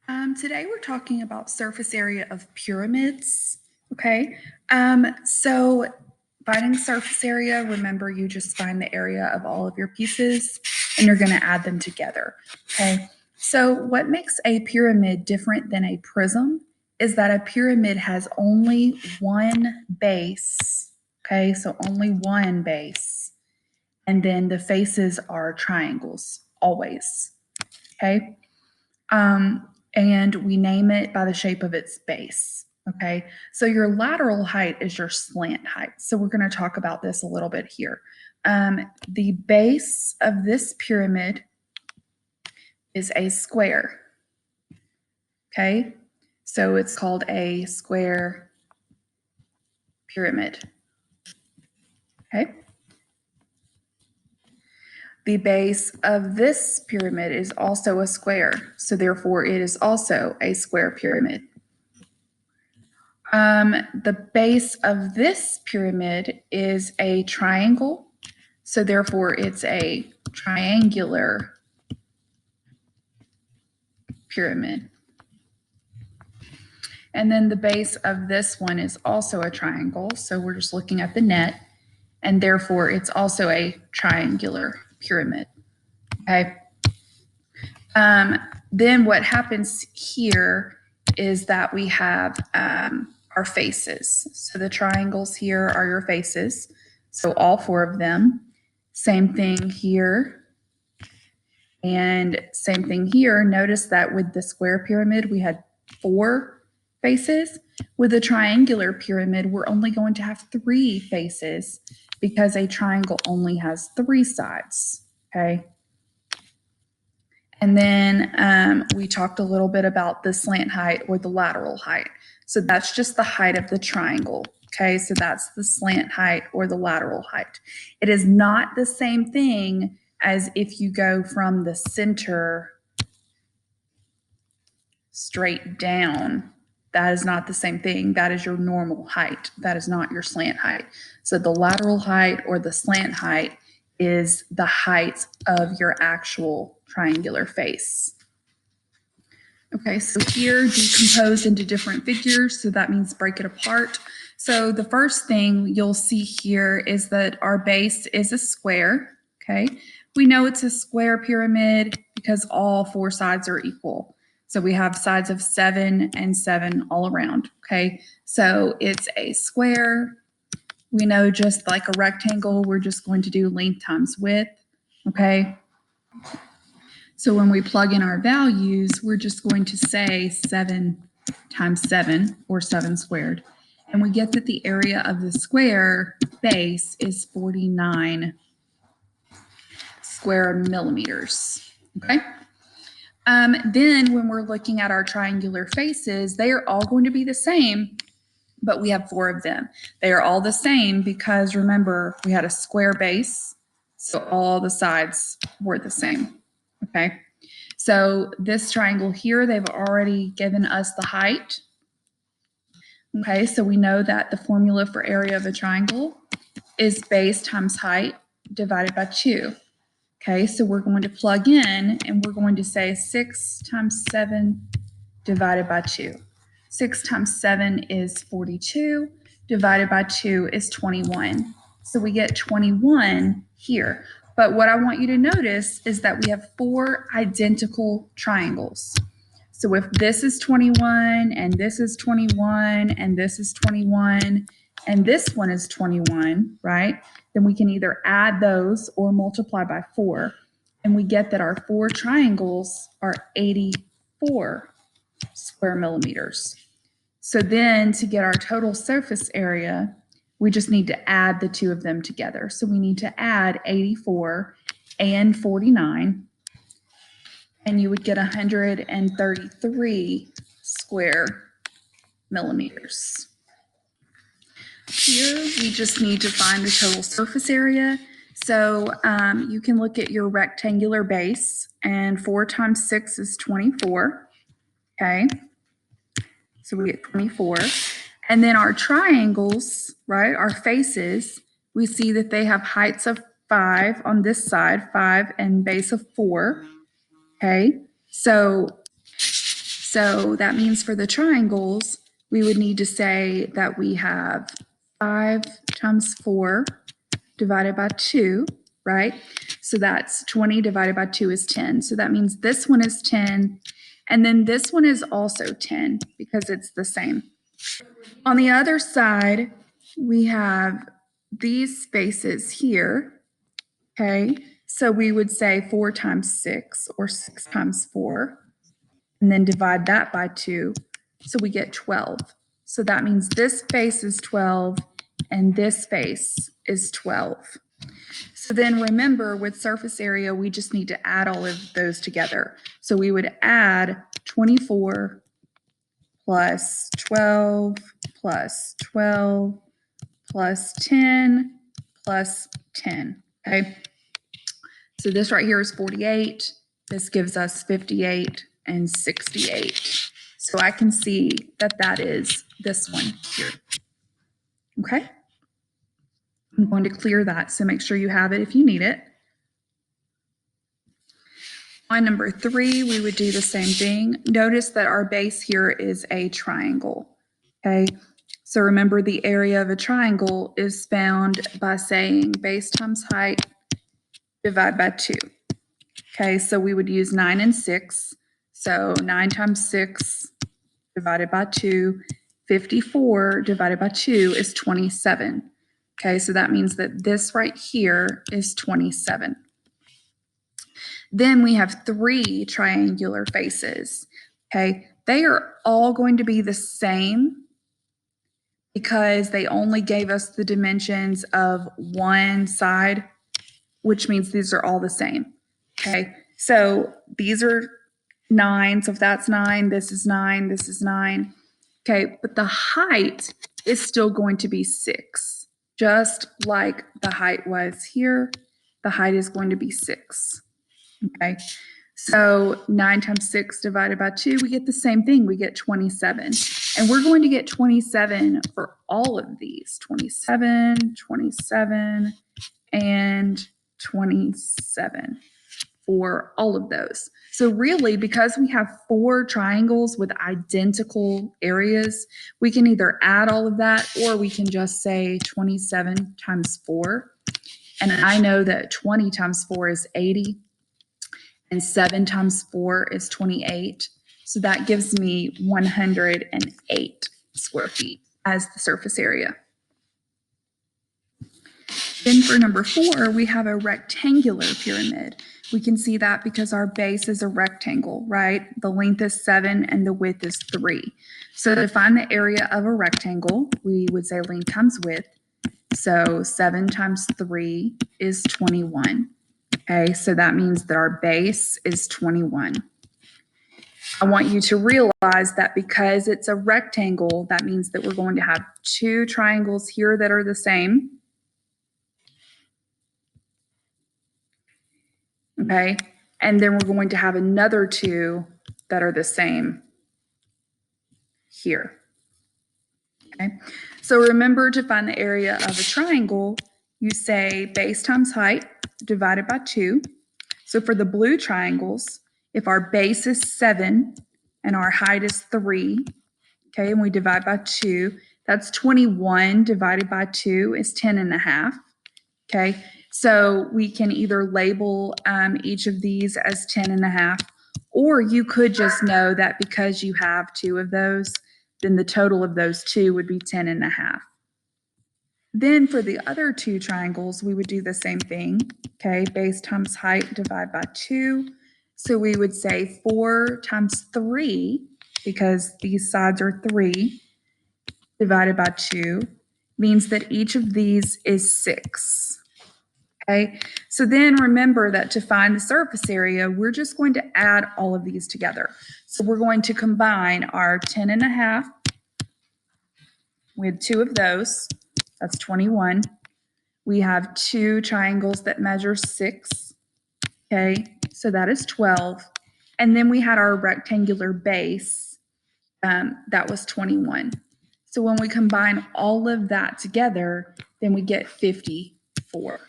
Today we're talking about surface area of pyramids. Okay. So finding surface area, remember you just find the area of all of your pieces and you're going to add them together. Okay. So what makes a pyramid different than a prism is that a pyramid has only one base. Okay. So only one base. And then the faces are triangles always. Okay. And we name it by the shape of its base. Okay, so your lateral height is your slant height. So we're going to talk about this a little bit here. The base of this pyramid is a square. Okay, so it's called a square pyramid. Okay. The base of this pyramid is also a square, so therefore it is also a square pyramid. The base of this pyramid is a triangle, so therefore it's a triangular pyramid. And then the base of this one is also a triangle, so we're just looking at the net, and therefore it's also a triangular pyramid. Okay. Then what happens here is that we have our faces. So the triangles here are your faces. So all four of them. Same thing here. And same thing here. Notice that with the square pyramid, we had 4 faces. With the triangular pyramid, we're only going to have 3 faces because a triangle only has 3 sides. Okay. And then we talked a little bit about the slant height or the lateral height. So that's just the height of the triangle. Okay, so that's the slant height or the lateral height. It is not the same thing as if you go from the center straight down. That is not the same thing. That is your normal height. That is not your slant height. So the lateral height or the slant height is the height of your actual triangular face. Okay, so here decomposed into different figures, so that means break it apart. So the first thing you'll see here is that our base is a square, okay? We know it's a square pyramid because all 4 sides are equal. So we have sides of 7 and 7 all around, okay? So it's a square. We know just like a rectangle, we're just going to do length times width, okay? So when we plug in our values, we're just going to say 7 times 7, or 7 squared. And we get that the area of the square base is 49 square millimeters. Okay. Then when we're looking at our triangular faces, they are all going to be the same, but we have 4 of them. They are all the same because remember, we had a square base, so all the sides were the same. Okay. So this triangle here, they've already given us the height. Okay, so we know that the formula for area of a triangle is base times height divided by 2. Okay, so we're going to plug in and we're going to say 6 times 7 divided by 2. 6 times 7 is 42, divided by 2 is 21. So we get 21 here. But what I want you to notice is that we have 4 identical triangles. So if this is 21, and this is 21, and this is 21, and this one is 21, right? Then we can either add those or multiply by 4. And we get that our 4 triangles are 84 square millimeters. So then to get our total surface area, we just need to add the 2 of them together. So we need to add 84 and 49, and you would get 133 square millimeters. Here, we just need to find the total surface area. So you can look at your rectangular base, and 4 times 6 is 24. Okay. So we get 24. And then our triangles, right, our faces, we see that they have heights of 5 on this side, 5, and base of 4. Okay, so So that means for the triangles, we would need to say that we have 5 times 4 divided by 2, right? So that's 20 divided by 2 is 10. So that means this one is 10, and then this one is also 10 because it's the same. On the other side, we have these spaces here, okay? So we would say 4 times 6 or 6 times 4, and then divide that by 2. So we get 12. So that means this space is 12 and this space is 12. So then remember, with surface area, we just need to add all of those together. So we would add 24 plus 12 plus 12 plus 10 plus 10, okay? So this right here is 48. This gives us 58 and 68. So I can see that that is this one here, okay? I'm going to clear that, so make sure you have it if you need it. On number 3, we would do the same thing. Notice that our base here is a triangle, okay? So remember, the area of a triangle is found by saying base times height divided by 2. Okay, so we would use 9 and 6. So 9 times 6 divided by 2, 54 divided by 2 is 27. Okay, so that means that this right here is 27. Then we have 3 triangular faces. Okay, they are all going to be the same because they only gave us the dimensions of one side, which means these are all the same. Okay, so these are 9. So if that's 9, this is 9, this is 9. Okay, but the height is still going to be 6. Just like the height was here, the height is going to be 6. Okay, so 9 times 6 divided by 2, we get the same thing. We get 27. And we're going to get 27 for all of these. 27, 27, and 27 for all of those. So really, because we have 4 triangles with identical areas, we can either add all of that or we can just say 27 times 4. And I know that 20 times 4 is 80 and 7 times 4 is 28. So that gives me 108 square feet as the surface area. Then for number 4, we have a rectangular pyramid. We can see that because our base is a rectangle, right? The length is 7 and the width is 3. So to find the area of a rectangle, we would say length times width. So 7 times 3 is 21. Okay, so that means that our base is 21. I want you to realize that because it's a rectangle, that means that we're going to have 2 triangles here that are the same. Okay, and then we're going to have another 2 that are the same here. Okay, so remember, to find the area of a triangle, you say base times height divided by 2. So for the blue triangles, if our base is 7 and our height is 3, okay, and we divide by 2, that's 21 divided by 2 is 10.5. Okay, so we can either label each of these as 10.5, or you could just know that because you have 2 of those, then the total of those 2 would be 10.5. Then for the other 2 triangles, we would do the same thing. Okay, base times height divide by 2. So we would say 4 times 3, because these sides are 3, divided by 2, means that each of these is 6. Okay, so then remember that to find the surface area, we're just going to add all of these together. So we're going to combine our 10.5 with 2 of those. That's 21. We have 2 triangles that measure 6. Okay, so that is 12. And then we had our rectangular base, that was 21. So when we combine all of that together, then we get 54.